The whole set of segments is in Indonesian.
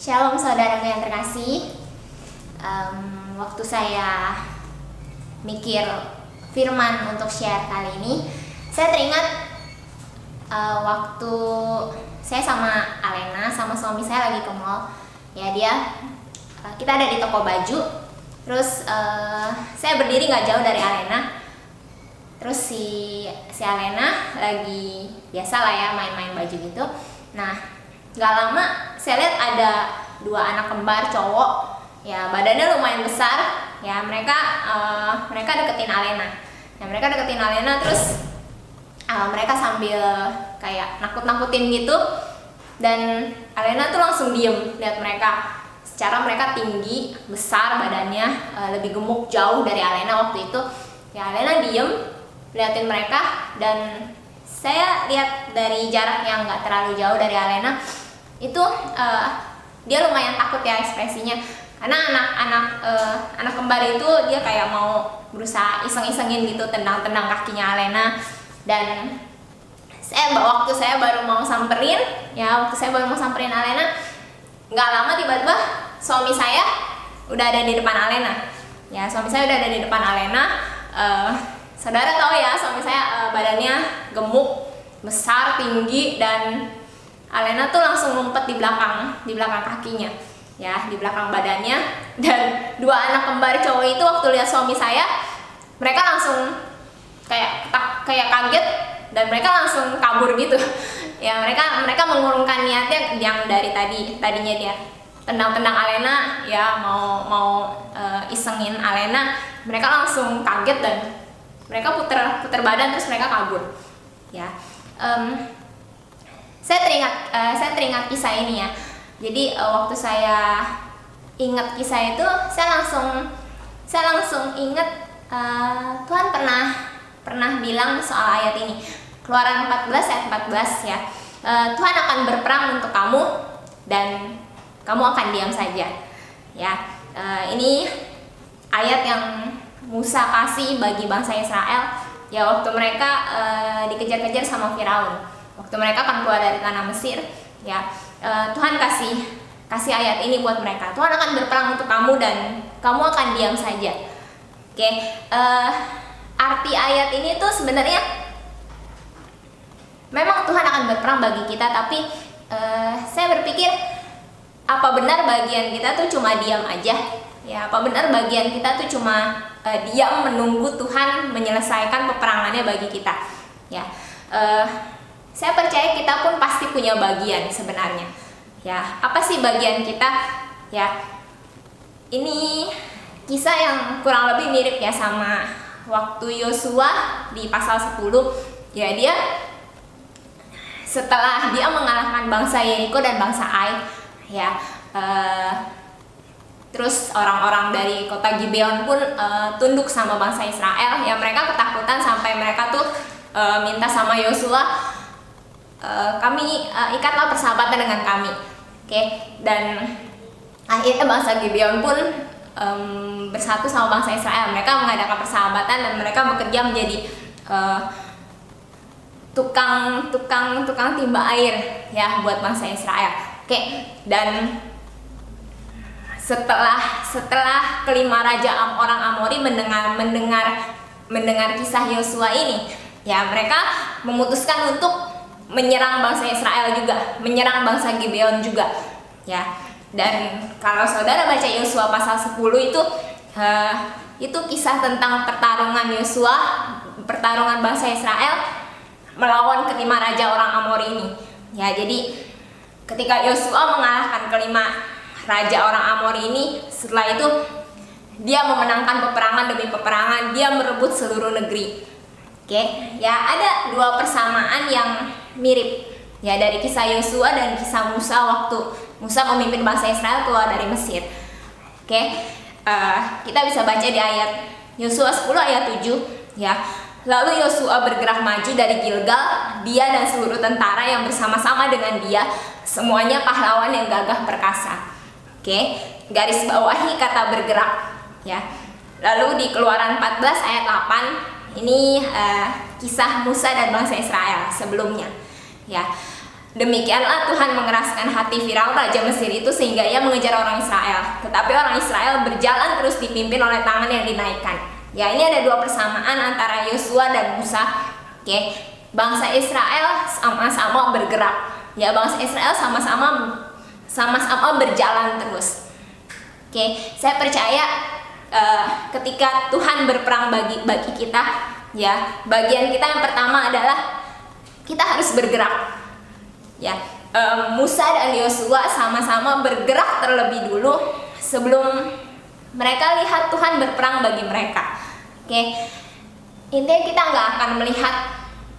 Shalom saudaraku yang terkasih. Waktu saya mikir firman untuk share kali ini, saya teringat waktu saya sama Alena, sama suami saya lagi ke mall. Ya kita ada di toko baju. Terus saya berdiri nggak jauh dari Alena. Terus si Alena lagi biasa lah ya main-main baju gitu. Nah, nggak lama saya lihat ada dua anak kembar cowok, ya badannya lumayan besar, ya mereka deketin Alena. Ya mereka deketin Alena terus mereka sambil kayak nakut-nakutin gitu, dan Alena tuh langsung diem lihat mereka. Secara mereka tinggi, besar badannya, lebih gemuk jauh dari Alena waktu itu. Ya Alena diem liatin mereka, dan saya lihat dari jarak yang nggak terlalu jauh dari Alena itu dia lumayan takut ya ekspresinya, karena anak kembar itu dia kayak mau berusaha iseng-isengin gitu tendang-tendang kakinya Alena. Dan waktu saya baru mau samperin Alena, nggak lama tiba-tiba suami saya udah ada di depan Alena. Ya suami saya udah ada di depan Alena. Saudara tahu ya, suami saya badannya gemuk, besar, tinggi, dan Alena tuh langsung ngumpet di belakang kakinya, ya di belakang badannya. Dan dua anak kembar cowok itu waktu lihat suami saya, mereka langsung kayak kaget, dan mereka langsung kabur gitu. Ya mereka mengurungkan niatnya yang dari tadinya dia tendang-tendang Alena, ya mau isengin Alena. Mereka langsung kaget dan mereka puter badan terus mereka kabur. Ya. Saya teringat kisah ini ya. Jadi waktu saya ingat kisah itu, saya langsung ingat Tuhan pernah bilang soal ayat ini. Keluaran 14 ayat 14 ya. Tuhan akan berperang untuk kamu dan kamu akan diam saja. Ya. Ini ayat yang Musa kasih bagi bangsa Israel ya waktu mereka dikejar-kejar sama Firaun. Waktu mereka akan keluar dari tanah Mesir, ya Tuhan kasih ayat ini buat mereka. Tuhan akan berperang untuk kamu dan kamu akan diam saja. Oke, arti ayat ini tuh sebenarnya memang Tuhan akan berperang bagi kita, tapi saya berpikir apa benar bagian kita tuh cuma diam aja? Ya, apa benar bagian kita tuh cuma diam menunggu Tuhan menyelesaikan peperangannya bagi kita? Ya. Saya percaya kita pun pasti punya bagian sebenarnya. Ya, apa sih bagian kita? Ya, ini kisah yang kurang lebih mirip ya sama waktu Yosua di pasal 10. Ya, dia setelah dia mengalahkan bangsa Yeriko dan bangsa Ai, ya, terus orang-orang dari kota Gibeon pun tunduk sama bangsa Israel. Ya, mereka ketakutan sampai mereka tuh minta sama Yosua, kami ikatlah persahabatan dengan kami. Oke. Dan akhirnya bangsa Gibeon pun bersatu sama bangsa Israel. Mereka mengadakan persahabatan dan mereka bekerja menjadi tukang timba air ya buat bangsa Israel. Oke. Dan setelah kelima raja orang Amori mendengar kisah Yosua ini, ya mereka memutuskan untuk menyerang bangsa Israel juga, menyerang bangsa Gibeon juga, ya. Dan kalau saudara baca Yosua pasal 10 itu kisah tentang pertarungan Yosua, pertarungan bangsa Israel melawan kelima raja orang Amori ini. Ya, jadi ketika Yosua mengalahkan kelima raja orang Amori ini, setelah itu dia memenangkan peperangan demi peperangan, dia merebut seluruh negeri. Oke, ya ada dua persamaan yang mirip ya dari kisah Yosua dan kisah Musa waktu Musa memimpin bangsa Israel keluar dari Mesir. Oke, kita bisa baca di ayat Yosua 10 ayat 7 ya. Lalu Yosua bergerak maju dari Gilgal, dia dan seluruh tentara yang bersama-sama dengan dia, semuanya pahlawan yang gagah perkasa. Oke, garis bawahi kata bergerak ya. Lalu di Keluaran 14 ayat 8 ini kisah Musa dan bangsa Israel sebelumnya. Ya, Demikianlah Tuhan mengeraskan hati Firaun raja Mesir itu sehingga ia mengejar orang Israel. Tetapi orang Israel berjalan terus dipimpin oleh tangan yang dinaikkan. Ya, ini ada dua persamaan antara Yosua dan Musa. Oke, bangsa Israel sama-sama bergerak. Ya, bangsa Israel sama-sama berjalan terus. Oke, saya percaya ketika Tuhan berperang bagi kita, ya, bagian kita yang pertama adalah kita harus bergerak. Ya, Musa dan Yosua sama-sama bergerak terlebih dulu sebelum mereka lihat Tuhan berperang bagi mereka. Oke, intinya kita nggak akan melihat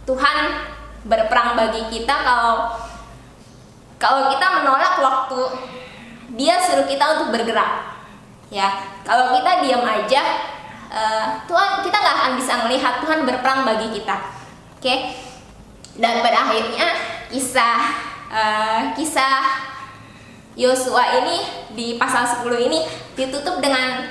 Tuhan berperang bagi kita kalau kita menolak waktu Dia suruh kita untuk bergerak. Ya, kalau kita diam aja, kita nggak akan bisa melihat Tuhan berperang bagi kita. Oke, dan pada akhirnya kisah Yosua ini di pasal 10 ini ditutup dengan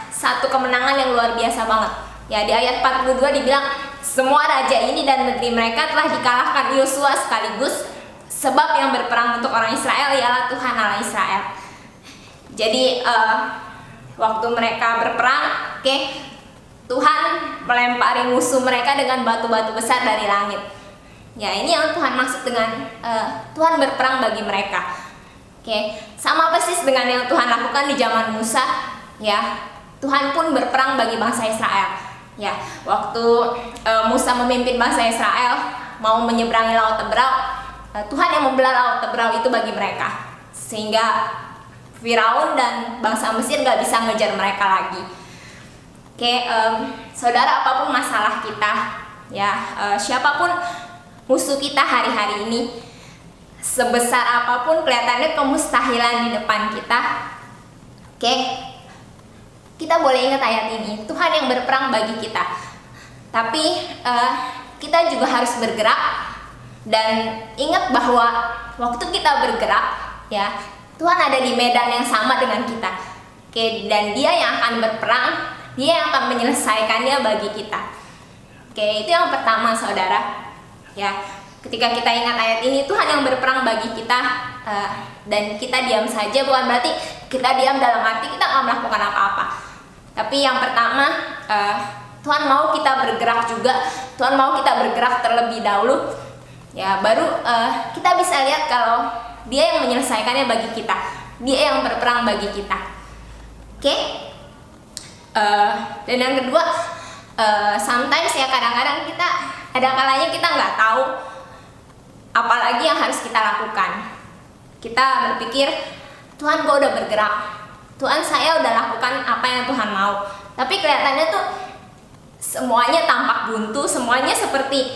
satu kemenangan yang luar biasa banget. Ya, di ayat 42 dibilang semua raja ini dan negeri mereka telah dikalahkan Yosua sekaligus, sebab yang berperang untuk orang Israel ialah Tuhan Allah Israel. Jadi waktu mereka berperang, Tuhan melempari musuh mereka dengan batu-batu besar dari langit. Ya, ini yang Tuhan maksud dengan Tuhan berperang bagi mereka. Sama persis dengan yang Tuhan lakukan di zaman Musa. Ya, Tuhan pun berperang bagi bangsa Israel. Ya, waktu Musa memimpin bangsa Israel mau menyeberangi Laut Teberau, Tuhan yang membelah Laut Teberau itu bagi mereka, sehingga Firaun dan bangsa Mesir gak bisa ngejar mereka lagi. Saudara, apapun masalah kita, ya, siapapun musuh kita hari-hari ini, sebesar apapun kelihatannya kemustahilan di depan kita, kita boleh ingat ayat ini, Tuhan yang berperang bagi kita. Tapi kita juga harus bergerak dan ingat bahwa waktu kita bergerak, ya, Tuhan ada di medan yang sama dengan kita. Dan Dia yang akan berperang, Dia yang akan menyelesaikannya bagi kita. Itu yang pertama, saudara. Ya, ketika kita ingat ayat ini, Tuhan yang berperang bagi kita, dan kita diam saja, bukan berarti kita diam dalam arti kita nggak melakukan apa-apa. Tapi yang pertama, Tuhan mau kita bergerak juga. Tuhan mau kita bergerak terlebih dahulu. Ya, baru kita bisa lihat kalau Dia yang menyelesaikannya bagi kita. Dia yang berperang bagi kita. Dan yang kedua, sometimes ya kadang-kadang kita ada kalanya kita nggak tahu apalagi yang harus kita lakukan. Kita berpikir, Tuhan gue udah bergerak, Tuhan saya udah lakukan apa yang Tuhan mau. Tapi kelihatannya tuh semuanya tampak buntu, semuanya seperti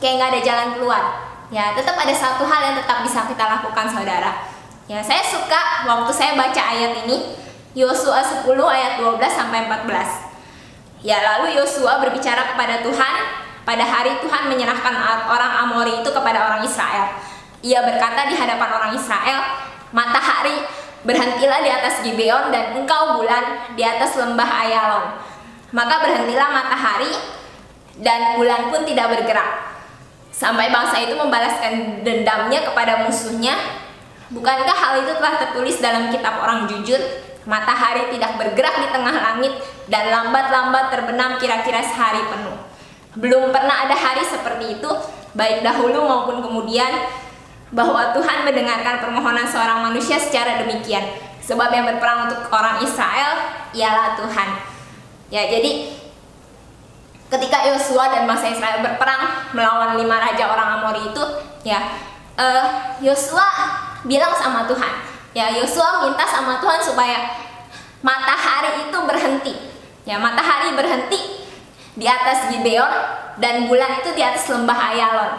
kayak nggak ada jalan keluar. Ya, tetap ada satu hal yang tetap bisa kita lakukan, saudara. Ya, saya suka waktu saya baca ayat ini, Yosua 10 ayat 12 sampai 14. Ya, lalu Yosua berbicara kepada Tuhan pada hari Tuhan menyerahkan orang Amori itu kepada orang Israel. Ia berkata di hadapan orang Israel, matahari, berhentilah di atas Gibeon, dan engkau bulan di atas lembah Ayalon. Maka berhentilah matahari dan bulan pun tidak bergerak, sampai bangsa itu membalaskan dendamnya kepada musuhnya. Bukankah hal itu telah tertulis dalam kitab orang jujur? Matahari tidak bergerak di tengah langit, dan lambat-lambat terbenam kira-kira sehari penuh. Belum pernah ada hari seperti itu, baik dahulu maupun kemudian, bahwa Tuhan mendengarkan permohonan seorang manusia secara demikian. Sebab yang berperang untuk orang Israel ialah Tuhan. Ya, jadi ketika Yosua dan bangsa Israel berperang melawan 5 raja orang Amori itu, ya, Yosua bilang sama Tuhan, ya, Yosua minta sama Tuhan supaya matahari itu berhenti. Ya, matahari berhenti di atas Gibeon dan bulan itu di atas lembah Ayalon.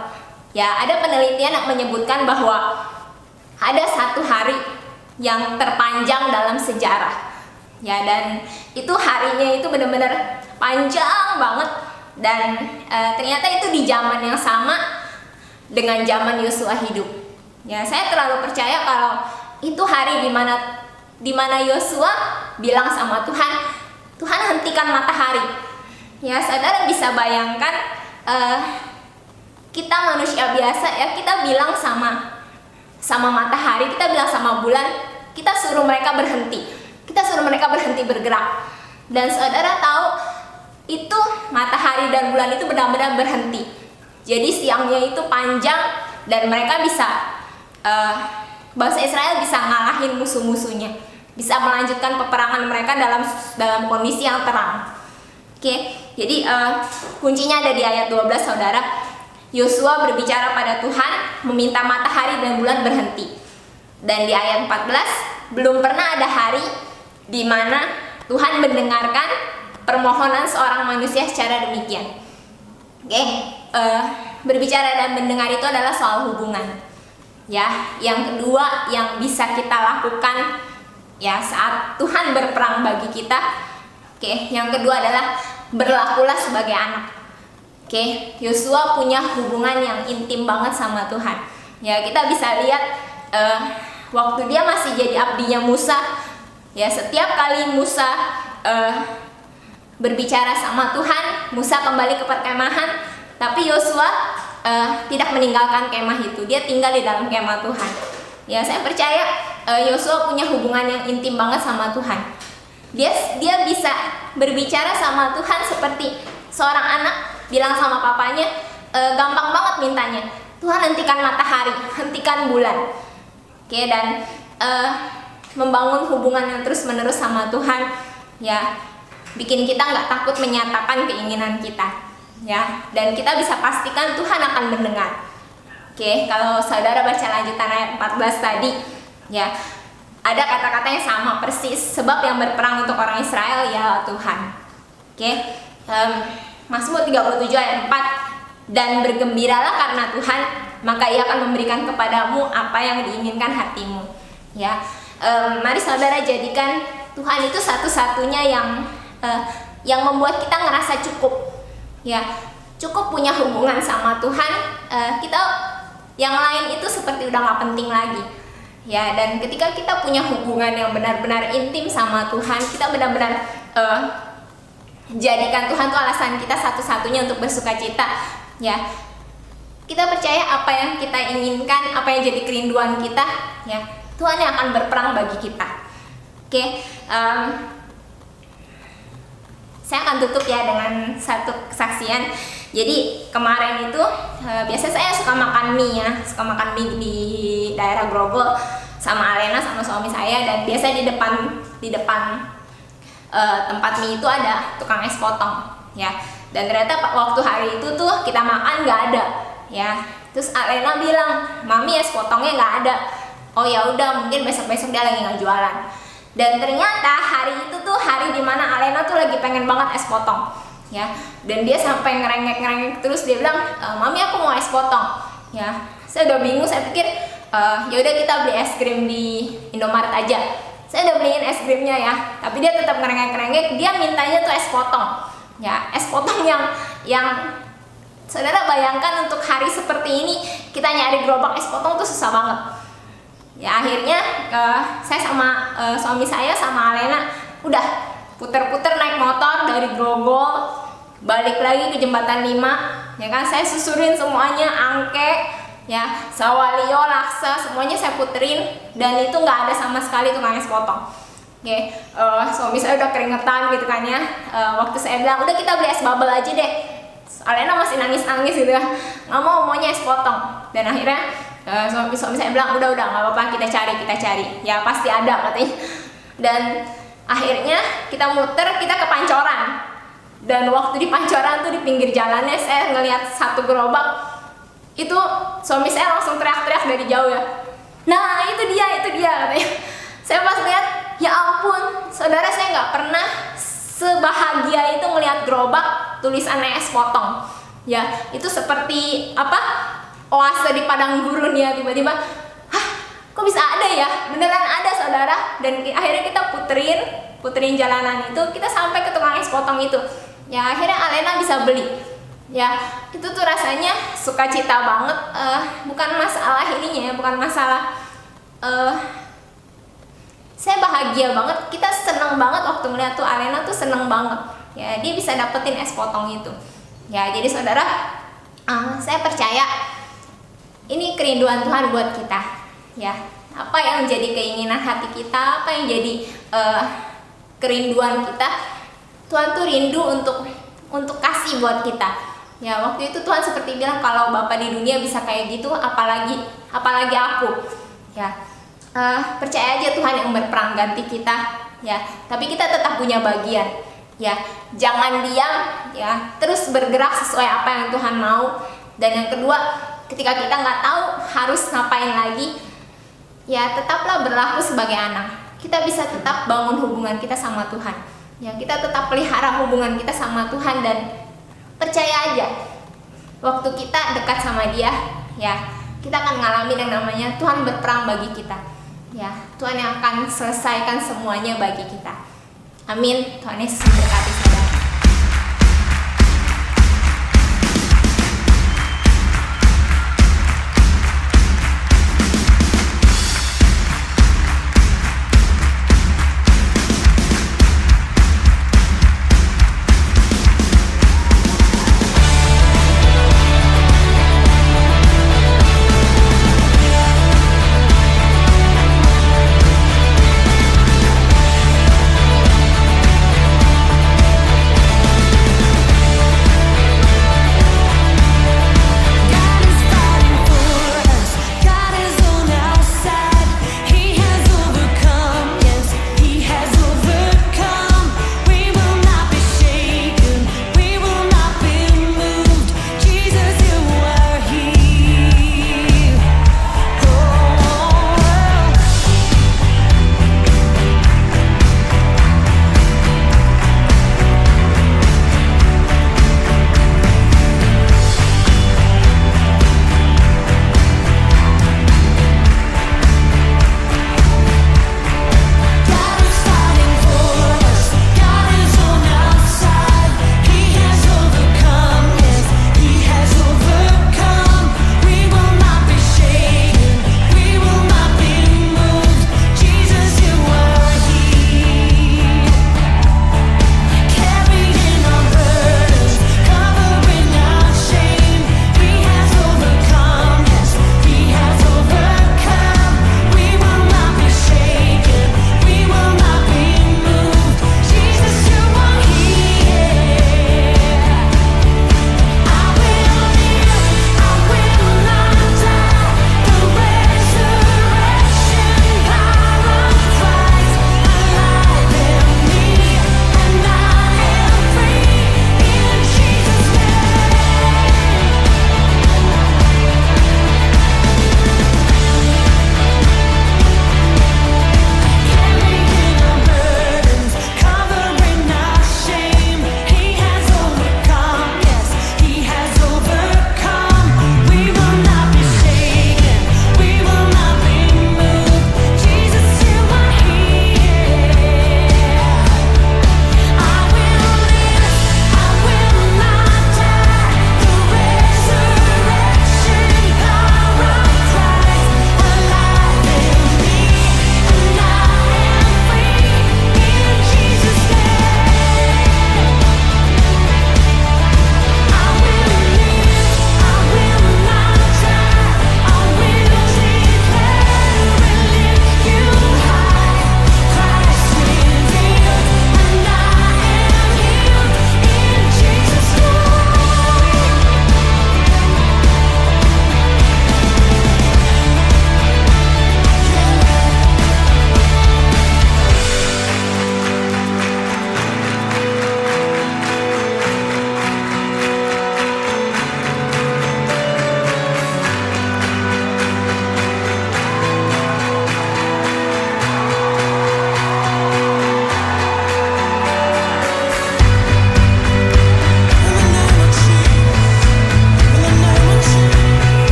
Ya, ada penelitian yang menyebutkan bahwa ada satu hari yang terpanjang dalam sejarah. Ya, dan itu harinya itu benar-benar panjang banget, dan ternyata itu di zaman yang sama dengan zaman Yosua hidup. Ya, saya terlalu percaya kalau itu hari di mana Yosua bilang sama Tuhan, Tuhan hentikan matahari. Ya, saudara bisa bayangkan kita manusia cara biasa ya, kita bilang sama matahari, kita bilang sama bulan, kita suruh mereka berhenti, kita suruh mereka berhenti bergerak. Dan saudara tahu itu matahari dan bulan itu benar-benar berhenti. Jadi siangnya itu panjang dan mereka bisa bangsa Israel bisa ngalahin musuh-musuhnya, bisa melanjutkan peperangan mereka dalam kondisi yang terang. Oke, jadi kuncinya ada di ayat 12 saudara. Yosua berbicara pada Tuhan, meminta matahari dan bulan berhenti. Dan di ayat 14, belum pernah ada hari di mana Tuhan mendengarkan permohonan seorang manusia secara demikian. Oke, berbicara dan mendengar itu adalah soal hubungan. Ya, yang kedua yang bisa kita lakukan ya saat Tuhan berperang bagi kita. Oke, yang kedua adalah berlakulah sebagai anak. Oke, Yosua punya hubungan yang intim banget sama Tuhan. Ya, kita bisa lihat waktu dia masih jadi abdinya Musa, ya setiap kali Musa berbicara sama Tuhan, Musa kembali ke perkemahan, tapi Yosua tidak meninggalkan kemah itu. Dia tinggal di dalam kemah Tuhan. Ya, saya percaya Yosua punya hubungan yang intim banget sama Tuhan. Dia bisa berbicara sama Tuhan seperti seorang anak bilang sama papanya, gampang banget mintanya, Tuhan hentikan matahari, hentikan bulan. Oke, dan membangun hubungan yang terus-menerus sama Tuhan, ya bikin kita nggak takut menyatakan keinginan kita, ya, dan kita bisa pastikan Tuhan akan mendengar. Oke, kalau saudara baca lanjutan ayat 14 tadi, ya ada kata-kata yang sama persis, sebab yang berperang untuk orang Israel ya Tuhan. Oke, Mazmur 37 ayat 4, dan bergembiralah karena Tuhan, maka Ia akan memberikan kepadamu apa yang diinginkan hatimu. Ya, mari saudara jadikan Tuhan itu satu-satunya yang membuat kita ngerasa cukup. Ya, cukup punya hubungan sama Tuhan. Kita yang lain itu seperti udah gak penting lagi. Ya, dan ketika kita punya hubungan yang benar-benar intim sama Tuhan, kita benar-benar jadikan Tuhan itu alasan kita satu-satunya untuk bersukacita. Ya, kita percaya apa yang kita inginkan, apa yang jadi kerinduan kita, ya Tuhan yang akan berperang bagi kita. Oke, saya akan tutup ya dengan satu kesaksian. Jadi kemarin itu biasa saya suka makan mie ya, suka makan mie di daerah Grogol sama Alena sama suami saya, dan biasa di depan tempat mie itu ada tukang es potong, ya. Dan ternyata waktu hari itu tuh kita makan nggak ada, ya. Terus Alena bilang, Mami es potongnya nggak ada. Oh ya udah, mungkin besok-besok dia lagi nggak jualan. Dan ternyata hari itu tuh hari dimana Alena tuh lagi pengen banget es potong, ya. Dan dia sampai ngerengek terus, dia bilang, Mami aku mau es potong, ya. Saya udah bingung, saya pikir ya udah kita beli es krim di Indomaret aja. Saya udah beliin es krimnya ya, tapi dia tetap ngerengek, dia mintanya tuh es potong. Ya, es potong yang saudara bayangkan untuk hari seperti ini kita nyari gerobak es potong tuh susah banget. Ya akhirnya saya sama suami saya sama Alena udah puter-puter naik motor dari Grogol balik lagi ke Jembatan 5, ya kan, saya susurin semuanya, angke, ya, Sawalio, Laksa, semuanya saya puterin, dan itu nggak ada sama sekali tukang es potong. Oke, suami saya udah keringetan gitu kan ya. Waktu saya bilang udah kita beli es bubble aja deh, Alena masih nangis gitu ya, maunya es potong. Dan akhirnya suami saya bilang udah nggak apa-apa, kita cari, ya pasti ada katanya. Dan akhirnya kita muter, kita ke Pancoran. Dan waktu di Pancoran tuh di pinggir jalannya saya ngelihat satu gerobak. Itu suami saya langsung teriak-teriak dari jauh ya, nah itu dia katanya. Saya pas lihat, ya ampun saudara, saya nggak pernah sebahagia itu ngelihat gerobak tulisannya es potong. Ya itu seperti apa, oase di padang gurun ya, tiba-tiba kok bisa ada ya, beneran ada saudara. Dan akhirnya kita puterin jalanan itu, kita sampai ke tukang es potong itu. Ya akhirnya Alena bisa beli. Ya itu tuh rasanya sukacita banget, bukan masalah ininya ya, bukan masalah saya bahagia banget, kita seneng banget waktu ngeliat tuh Alena tuh seneng banget, ya dia bisa dapetin es potong itu. Ya jadi saudara, saya percaya ini kerinduan Tuhan buat kita, ya. Apa yang menjadi keinginan hati kita, apa yang jadi kerinduan kita, Tuhan tuh rindu untuk kasih buat kita. Ya, waktu itu Tuhan seperti bilang kalau Bapa di dunia bisa kayak gitu, apalagi aku. Ya, percaya aja Tuhan yang berperang ganti kita. Ya, tapi kita tetap punya bagian. Ya, jangan diam. Ya, terus bergerak sesuai apa yang Tuhan mau. Dan yang kedua, ketika kita nggak tahu harus ngapain lagi, ya tetaplah berlaku sebagai anak. Kita bisa tetap bangun hubungan kita sama Tuhan. Ya, kita tetap pelihara hubungan kita sama Tuhan dan percaya aja. Waktu kita dekat sama Dia, ya kita akan ngalamin yang namanya Tuhan berperang bagi kita. Ya, Tuhan yang akan selesaikan semuanya bagi kita. Amin. Tuhan Yesus memberkati.